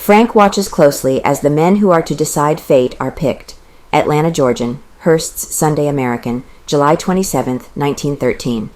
Frank watches closely as the men who are to decide fate are picked. Atlanta Georgian, Hearst's Sunday American, July 27, 1913.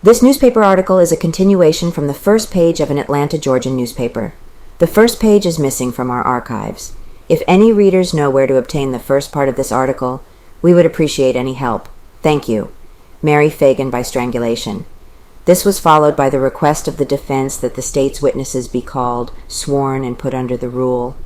This newspaper article is a continuation from the first page of an Atlanta Georgian newspaper. The first page is missing from our archives. If any readers know where to obtain the first part of this article, we would appreciate any help. Thank you. Mary Phagan by strangulation. This was followed by the request of the defense that the state's witnesses be called, sworn, and put under the rule.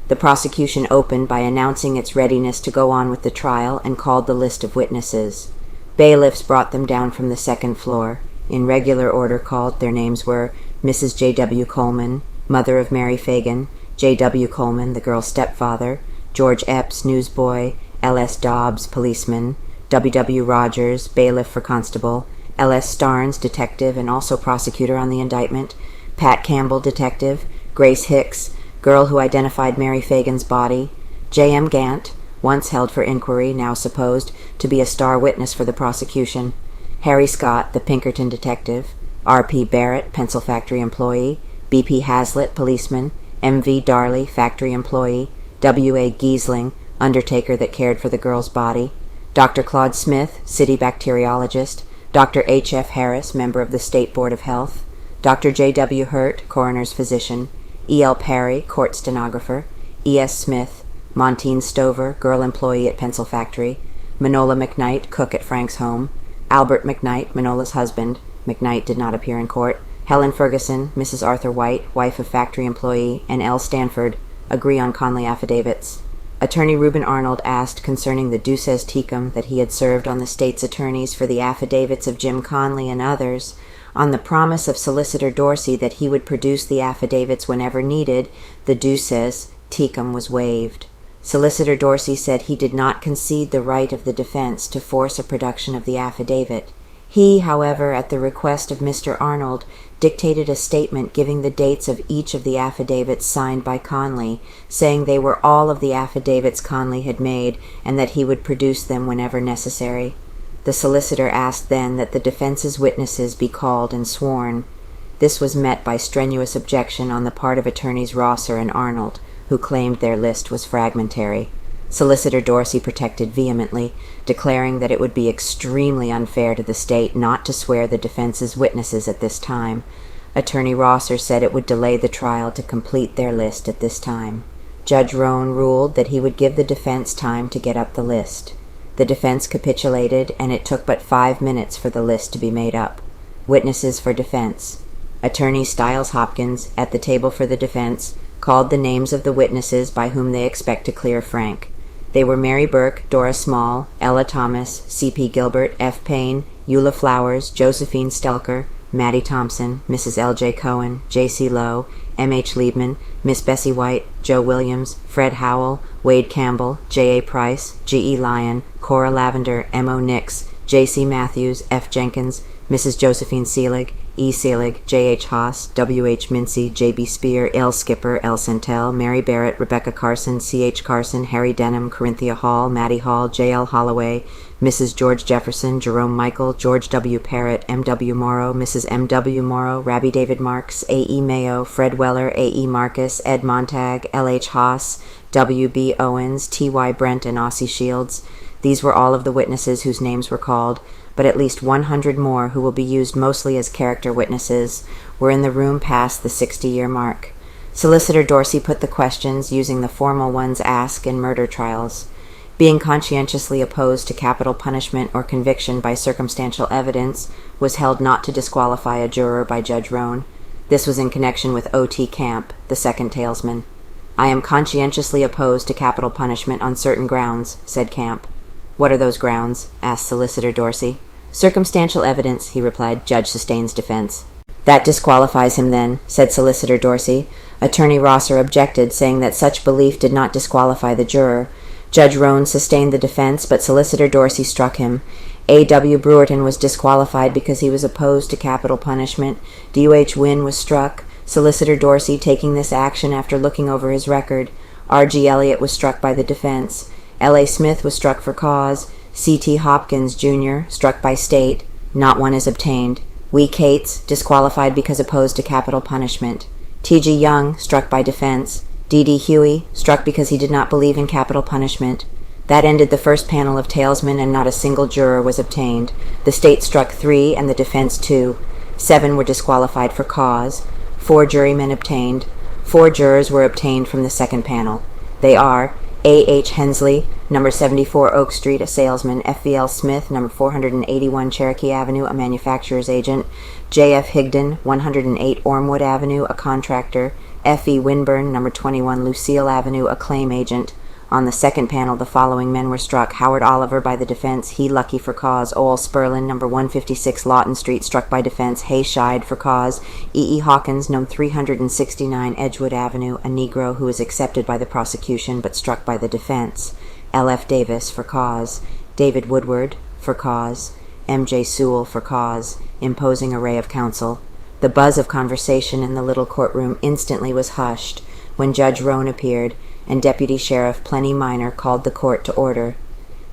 The prosecution opened by announcing its readiness to go on with the trial and called the list of witnesses. Bailiffs brought them down from the second floor. In regular order called, their names were Mrs. J.W. Coleman, mother of Mary Phagan, J.W. Coleman, the girl's stepfather, George Epps, newsboy, L.S. Dobbs, policeman, W.W. Rogers, bailiff for constable, L.S. Starnes, detective and also prosecutor on the indictment, Pat Campbell, detective, Grace Hicks, girl who identified Mary Phagan's body, J.M. Gant, once held for inquiry, now supposed to be a star witness for the prosecution, Harry Scott, the Pinkerton detective, R.P. Barrett, pencil factory employee, B.P. Hazlitt, policeman, M.V. Darley, factory employee, W.A. Giesling, undertaker that cared for the girl's body, Dr. Claude Smith, city bacteriologist, Dr. H.F. Harris, member of the State Board of Health, Dr. J.W. Hurt, coroner's physician, E.L. Perry, court stenographer, E.S. Smith, Montine Stover, girl employee at pencil factory, Manola McKnight, cook at Frank's home, Albert McKnight, Manola's husband. McKnight did not appear in court. Helen Ferguson, Mrs. Arthur White, wife of factory employee, and L. Stanford agree on Conley affidavits. Attorney Reuben Arnold asked concerning the duces tecum that he had served on the state's attorneys for the affidavits of Jim Conley and others. On the promise of Solicitor Dorsey that he would produce the affidavits whenever needed, the duces tecum was waived. Solicitor Dorsey said he did not concede the right of the defense to force a production of the affidavit. He, however, at the request of Mr. Arnold, dictated a statement giving the dates of each of the affidavits signed by Conley, saying they were all of the affidavits Conley had made and that he would produce them whenever necessary. The solicitor asked then that the defense's witnesses be called and sworn. This was met by strenuous objection on the part of attorneys Rosser and Arnold, who claimed their list was fragmentary. Solicitor Dorsey protested vehemently, declaring that it would be extremely unfair to the state not to swear the defense's witnesses at this time. Attorney Rosser said it would delay the trial to complete their list at this time. Judge Roan ruled that he would give the defense time to get up the list. The defense capitulated, and it took but 5 minutes for the list to be made up. Witnesses for defense. Attorney Stiles Hopkins, at the table for the defense, called the names of the witnesses by whom they expect to clear Frank. They were Mary Burke, Dora Small, Ella Thomas, C.P. Gilbert, F. Payne, Eula Flowers, Josephine Stelker, Mattie Thompson, Mrs. L.J. Cohen, J.C. Lowe, M.H. Liebman, Miss Bessie White, Joe Williams, Fred Howell, Wade Campbell, J.A. Price, G.E. Lyon, Cora Lavender, M.O. Nix, J.C. Matthews, F. Jenkins, Mrs. Josephine Seelig, E. Seelig, J.H. Haas, W.H. Mincy, J.B. Spear, L. Skipper, L. Santel, Mary Barrett, Rebecca Carson, C.H. Carson, Harry Denham, Corinthia Hall, Mattie Hall, J.L. Holloway, Mrs. George Jefferson, Jerome Michael, George W. Parrott, M.W. Morrow, Mrs. M.W. Morrow, Rabbi David Marks, A.E. Mayo, Fred Weller, A.E. Marcus, Ed Montag, L.H. Haas, W.B. Owens, T.Y. Brent, and Ossie Shields. These were all of the witnesses whose names were called, but at least 100 more, who will be used mostly as character witnesses, were in the room past the 60-year mark. Solicitor Dorsey put the questions using the formal ones asked in murder trials. Being conscientiously opposed to capital punishment or conviction by circumstantial evidence, was held not to disqualify a juror by Judge Roan. This was in connection with O.T. Camp, the second talesman. "I am conscientiously opposed to capital punishment on certain grounds," said Camp. "What are those grounds?" asked Solicitor Dorsey. "Circumstantial evidence," he replied. Judge sustains defense. "That disqualifies him then," said Solicitor Dorsey. Attorney Rosser objected, saying that such belief did not disqualify the juror. Judge Roan sustained the defense, but Solicitor Dorsey struck him. A.W. Brewerton was disqualified because he was opposed to capital punishment. D.U.H. Wynne was struck, Solicitor Dorsey taking this action after looking over his record. R.G. Elliott was struck by the defense. L.A. Smith was struck for cause. C.T. Hopkins, Jr., struck by state. Not one is obtained. Wee Cates, disqualified because opposed to capital punishment. T.G. Young, struck by defense. D.D. Huey, struck because he did not believe in capital punishment. That ended the first panel of talesmen, and not a single juror was obtained. The state struck 3 and the defense 2. 7 were disqualified for cause. 4 jurymen obtained. 4 jurors were obtained from the second panel. They are A. H. Hensley, number 74 Oak Street, a salesman; F. V. L. Smith, number 481 Cherokee Avenue, a manufacturer's agent; J. F. Higdon, 108 Ormwood Avenue, a contractor; F. E. Winburn, number 21 Lucille Avenue, a claim agent. On the second panel, the following men were struck: Howard Oliver by the defense, he Lucky for cause; Owl Sperlin, number 156 Lawton Street, struck by defense, Hay Scheid for cause; E. E. Hawkins, number 369 Edgewood Avenue, a Negro who was accepted by the prosecution but struck by the defense; L. F. Davis for cause; David Woodward for cause; M. J. Sewell for cause. Imposing array of counsel. The buzz of conversation in the little courtroom instantly was hushed when Judge Roan appeared, and Deputy Sheriff Plenty Minor called the court to order.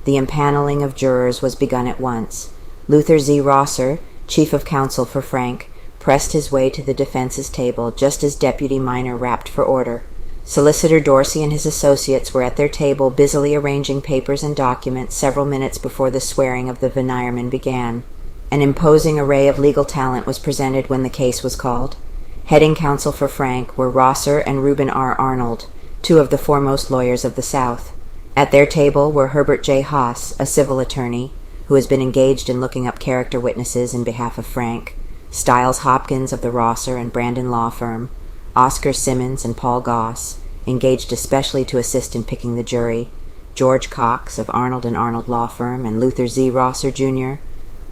The impaneling of jurors was begun at once. Luther Z. Rosser, Chief of Counsel for Frank, pressed his way to the defense's table just as Deputy Minor rapped for order. Solicitor Dorsey and his associates were at their table busily arranging papers and documents several minutes before the swearing of the venirman began. An imposing array of legal talent was presented when the case was called. Heading counsel for Frank were Rosser and Reuben R. Arnold, 2 of the foremost lawyers of the South. At their table were Herbert J. Haas, a civil attorney, who has been engaged in looking up character witnesses in behalf of Frank; Stiles Hopkins of the Rosser and Brandon law firm; Oscar Simmons and Paul Goss, engaged especially to assist in picking the jury; George Cox of Arnold and Arnold law firm, and Luther Z. Rosser, Jr.,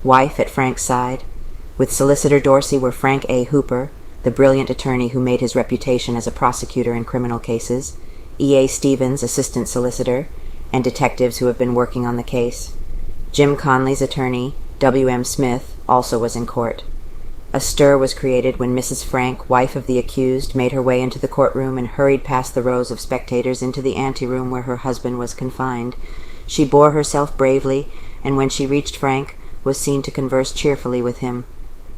wife at Frank's side. With Solicitor Dorsey were Frank A. Hooper, the brilliant attorney who made his reputation as a prosecutor in criminal cases; E. A. Stevens, assistant solicitor, and detectives who have been working on the case. Jim Conley's attorney, W. M. Smith, also was in court. A stir was created when Mrs. Frank, wife of the accused, made her way into the courtroom and hurried past the rows of spectators into the anteroom where her husband was confined. She bore herself bravely, and when she reached Frank, was seen to converse cheerfully with him.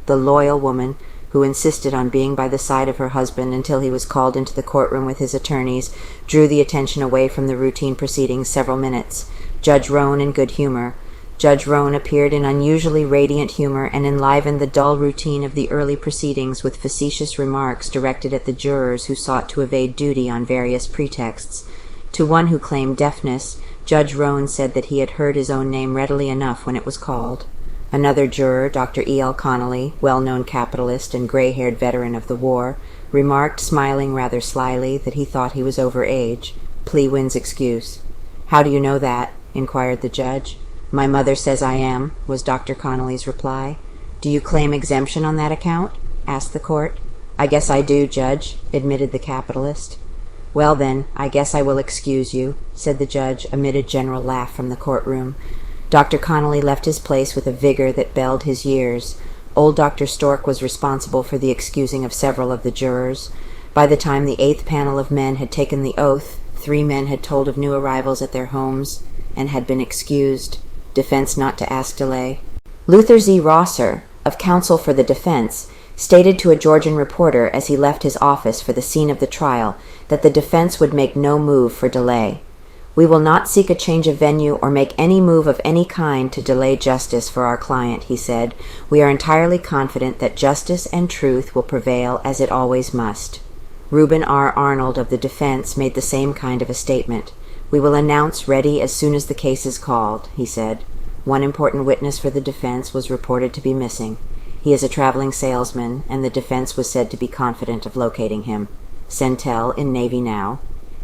The loyal woman, who insisted on being by the side of her husband until he was called into the courtroom with his attorneys, drew the attention away from the routine proceedings several minutes. Judge Roan in good humor. Judge Roan appeared in unusually radiant humor and enlivened the dull routine of the early proceedings with facetious remarks directed at the jurors who sought to evade duty on various pretexts. To one who claimed deafness, Judge Roan said that he had heard his own name readily enough when it was called. Another juror, Dr. E. L. Connolly, well-known capitalist and gray-haired veteran of the war, remarked, smiling rather slyly, that he thought he was over age. Plea wins excuse. "How do you know that?" inquired the judge. "My mother says I am," was Dr. Connolly's reply. "Do you claim exemption on that account?" asked the court. "I guess I do, Judge," admitted the capitalist. "Well, then, I guess I will excuse you," said the judge, amid a general laugh from the courtroom. Dr. Connolly left his place with a vigor that belled his years. Old Dr. Stork was responsible for the excusing of several of the jurors. By the time the 8th panel of men had taken the oath, 3 men had told of new arrivals at their homes and had been excused. Defense not to ask delay. Luther Z. Rosser, of counsel for the defense, stated to a Georgian reporter as he left his office for the scene of the trial that the defense would make no move for delay. "We will not seek a change of venue or make any move of any kind to delay justice for our client," he said. "We are entirely confident that justice and truth will prevail as it always must." Reuben R. Arnold of the defense made the same kind of a statement. "We will announce ready as soon as the case is called," he said. One important witness for the defense was reported to be missing. He is a traveling salesman, and the defense was said to be confident of locating him. Centel, in Navy now.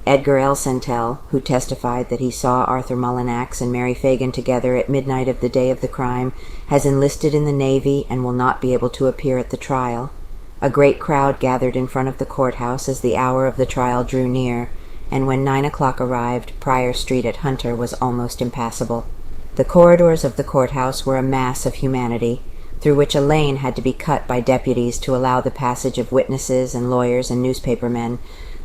Edgar L. Centel, who testified that he saw Arthur Mullinax and Mary Phagan together at midnight of the day of the crime, has enlisted in the Navy and will not be able to appear at the trial. A great crowd gathered in front of the courthouse as the hour of the trial drew near, and when 9 o'clock arrived, Pryor Street at Hunter was almost impassable. The corridors of the courthouse were a mass of humanity, through which a lane had to be cut by deputies to allow the passage of witnesses and lawyers and newspapermen.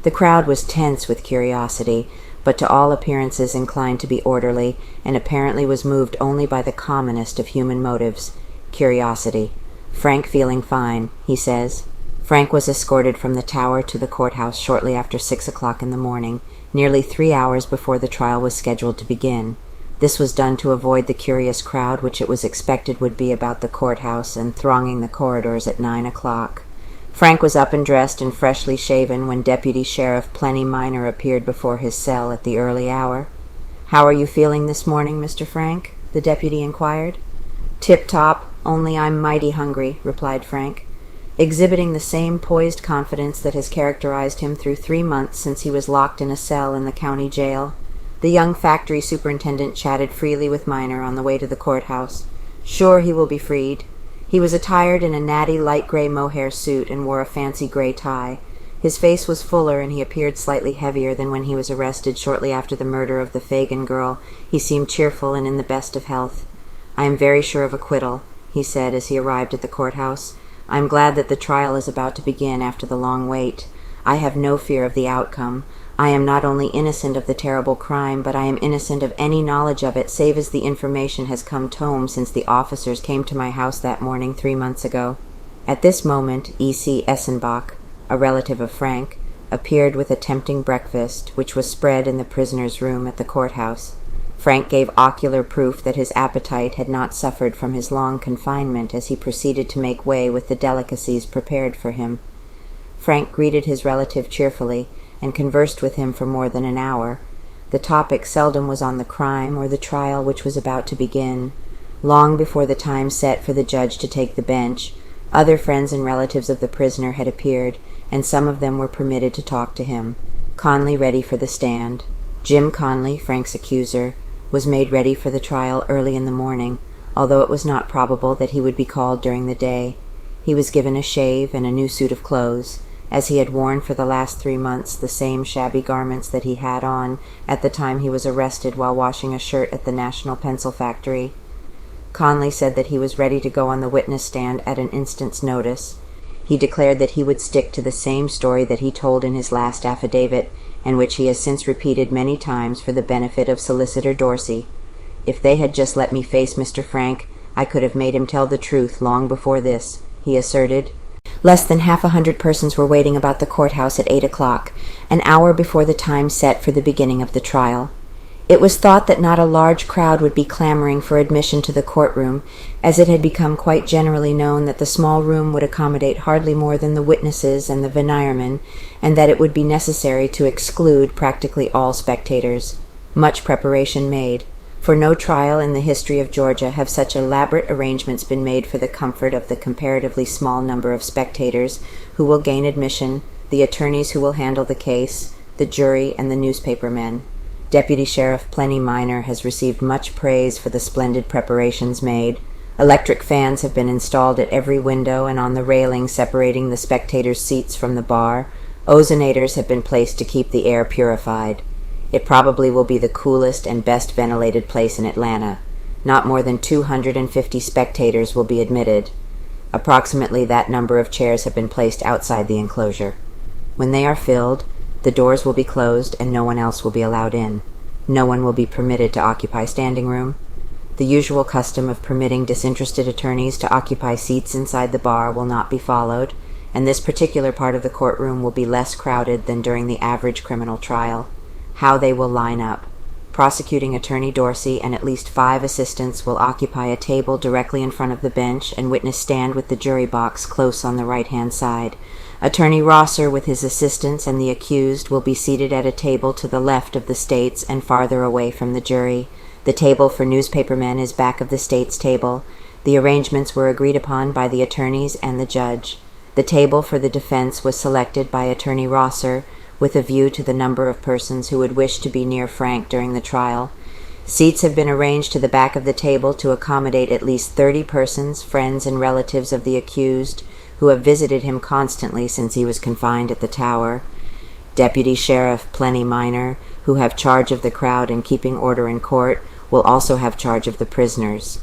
The crowd was tense with curiosity, but to all appearances inclined to be orderly, and apparently was moved only by the commonest of human motives, curiosity. "Frank feeling fine," he says. Frank was escorted from the tower to the courthouse shortly after 6 o'clock in the morning, nearly 3 hours before the trial was scheduled to begin. This was done to avoid the curious crowd which it was expected would be about the courthouse and thronging the corridors at 9 o'clock. Frank was up and dressed and freshly shaven when Deputy Sheriff Plenty Minor appeared before his cell at the early hour. "How are you feeling this morning, Mr. Frank?" the deputy inquired. "Tip-top, only I'm mighty hungry," replied Frank, exhibiting the same poised confidence that has characterized him through 3 months since he was locked in a cell in the county jail. The young factory superintendent chatted freely with Minor on the way to the courthouse. Sure he will be freed. He was attired in a natty light gray mohair suit and wore a fancy gray tie. His face was fuller and he appeared slightly heavier than when he was arrested shortly after the murder of the Phagan girl. He seemed cheerful and in the best of health. "I am very sure of acquittal," he said as he arrived at the courthouse. "I am glad that the trial is about to begin after the long wait. I have no fear of the outcome. I am not only innocent of the terrible crime, but I am innocent of any knowledge of it, save as the information has come home since the officers came to my house that morning 3 months ago." At this moment, E.C. Essenbach, a relative of Frank, appeared with a tempting breakfast, which was spread in the prisoner's room at the courthouse. Frank gave ocular proof that his appetite had not suffered from his long confinement as he proceeded to make way with the delicacies prepared for him. Frank greeted his relative cheerfully, and conversed with him for more than an hour. The topic seldom was on the crime or the trial which was about to begin. Long before the time set for the judge to take the bench, other friends and relatives of the prisoner had appeared, and some of them were permitted to talk to him. Conley ready for the stand. Jim Conley, Frank's accuser, was made ready for the trial early in the morning, although it was not probable that he would be called during the day. He was given a shave and a new suit of clothes, as he had worn for the last 3 months the same shabby garments that he had on at the time he was arrested while washing a shirt at the National Pencil Factory. Conley said that he was ready to go on the witness stand at an instant's notice. He declared that he would stick to the same story that he told in his last affidavit, and which he has since repeated many times for the benefit of Solicitor Dorsey. "If they had just let me face Mr. Frank, I could have made him tell the truth long before this," he asserted. Less than 100 persons were waiting about the courthouse at 8 o'clock, an hour before the time set for the beginning of the trial. It was thought that not a large crowd would be clamoring for admission to the courtroom, as it had become quite generally known that the small room would accommodate hardly more than the witnesses and the venirmen, and that it would be necessary to exclude practically all spectators. Much preparation made. For no trial in the history of Georgia have such elaborate arrangements been made for the comfort of the comparatively small number of spectators who will gain admission, the attorneys who will handle the case, the jury, and the newspaper men. Deputy Sheriff Plenty Minor has received much praise for the splendid preparations made. Electric fans have been installed at every window and on the railing separating the spectators' seats from the bar. Ozonators have been placed to keep the air purified. It probably will be the coolest and best ventilated place in Atlanta. Not more than 250 spectators will be admitted. Approximately that number of chairs have been placed outside the enclosure. When they are filled, the doors will be closed and no one else will be allowed in. No one will be permitted to occupy standing room. The usual custom of permitting disinterested attorneys to occupy seats inside the bar will not be followed, and this particular part of the courtroom will be less crowded than during the average criminal trial. How they will line up. Prosecuting Attorney Dorsey and at least 5 assistants will occupy a table directly in front of the bench and witness stand with the jury box close on the right-hand side. Attorney Rosser with his assistants and the accused will be seated at a table to the left of the states and farther away from the jury. The table for newspapermen is back of the state's table. The arrangements were agreed upon by the attorneys and the judge. The table for the defense was selected by Attorney Rosser, with a view to the number of persons who would wish to be near Frank during the trial. Seats have been arranged to the back of the table to accommodate at least 30 persons, friends and relatives of the accused, who have visited him constantly since he was confined at the tower. Deputy Sheriff Plenty Minor, who have charge of the crowd and keeping order in court, will also have charge of the prisoners.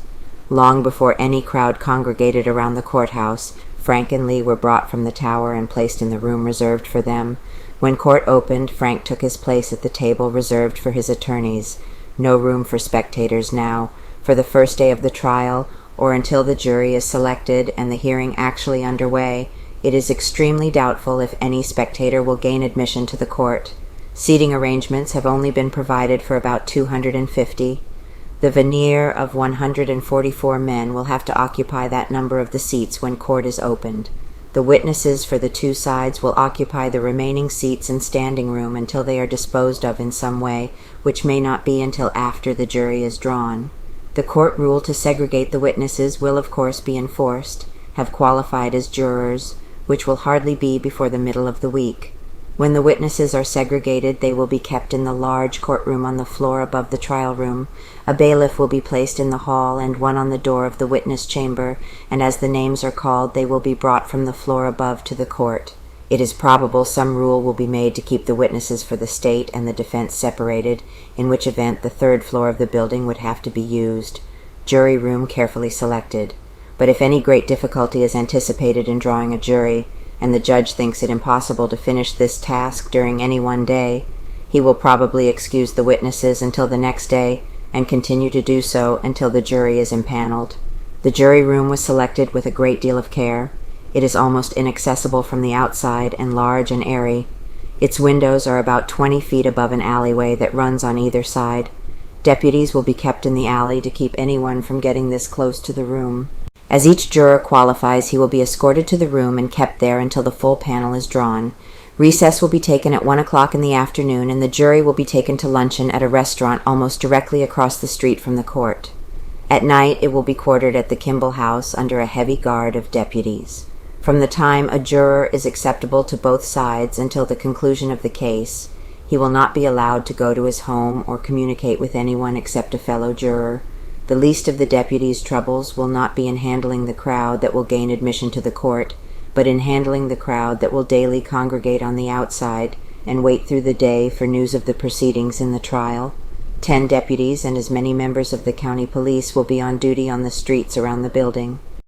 Long before any crowd congregated around the courthouse, Frank and Lee were brought from the tower and placed in the room reserved for them. When court opened, Frank took his place at the table reserved for his attorneys. No room for spectators now. For the first day of the trial, or until the jury is selected and the hearing actually underway, It is extremely doubtful if any spectator will gain admission to the court. Seating arrangements have only been provided for about 250. The veneer of 144 men will have to occupy that number of the seats when court is opened. The witnesses for the two sides will occupy the remaining seats and standing room until they are disposed of in some way, which may not be until after the jury is drawn. The court rule to segregate the witnesses will of course be enforced, have qualified as jurors, which will hardly be before the middle of the week. When the witnesses are segregated, they will be kept in the large courtroom on the floor above the trial room. A bailiff will be placed in the hall and one on the door of the witness chamber, and as the names are called, they will be brought from the floor above to the court. It is probable some rule will be made to keep the witnesses for the state and the defense separated, in which event the third floor of the building would have to be used. Jury room carefully selected. But if any great difficulty is anticipated in drawing a jury, and the judge thinks it impossible to finish this task during any one day, he will probably excuse the witnesses until the next day, and continue to do so until the jury is impaneled. The jury room was selected with a great deal of care. It is almost inaccessible from the outside and large and airy. Its windows are about 20 feet above an alleyway that runs on either side. Deputies will be kept in the alley to keep anyone from getting this close to the room. As each juror qualifies, he will be escorted to the room and kept there until the full panel is drawn. Recess will be taken at 1 o'clock in the afternoon, and the jury will be taken to luncheon at a restaurant almost directly across the street from the court. At night, it will be quartered at the Kimball House under a heavy guard of deputies. From the time a juror is acceptable to both sides until the conclusion of the case, he will not be allowed to go to his home or communicate with anyone except a fellow juror. The least of the deputies' troubles will not be in handling the crowd that will gain admission to the court, but in handling the crowd that will daily congregate on the outside and wait through the day for news of the proceedings in the trial. 10 deputies and as many members of the county police will be on duty on the streets around the building.